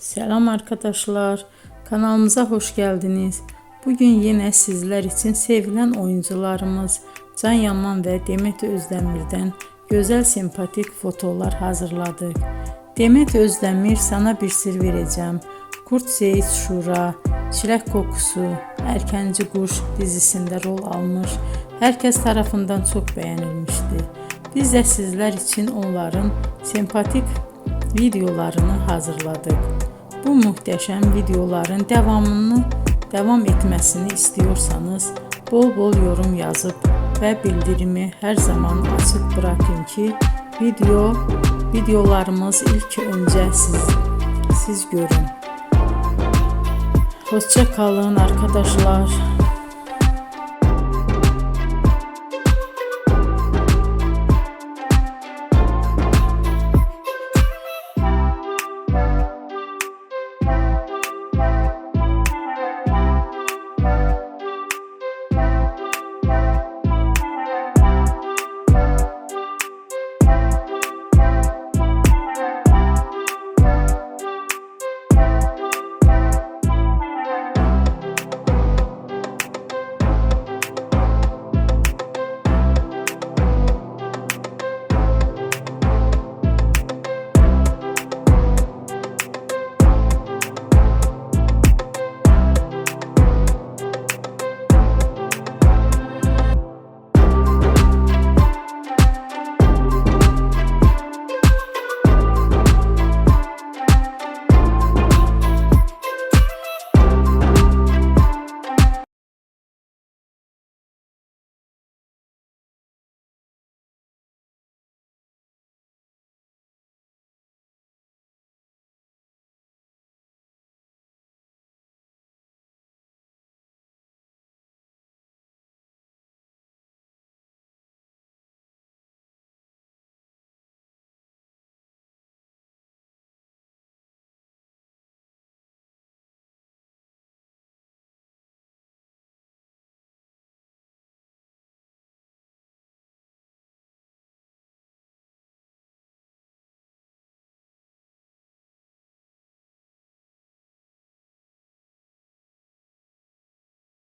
Selam arkadaşlar, kanalımıza hoş geldiniz. Bugün yine sizler için sevilen oyuncularımız Can Yaman ve Demet Özdemir'den güzel sempatik fotolar hazırladık. Demet Özdemir Sana Bir Sır Vereceğim, Kurt Seyit Şura, Çilek Kokusu, Erkenci Kuş dizisinde rol almış. Herkes tarafından çok beğenilmişti. Biz de sizler için onların sempatik videolarını hazırladık. Bu muhteşem videoların devam etmesini istiyorsanız bol bol yorum yazıp ve bildirimi her zaman açık bırakın ki videolarımız ilk önce siz görün. Hoşça kalın arkadaşlar.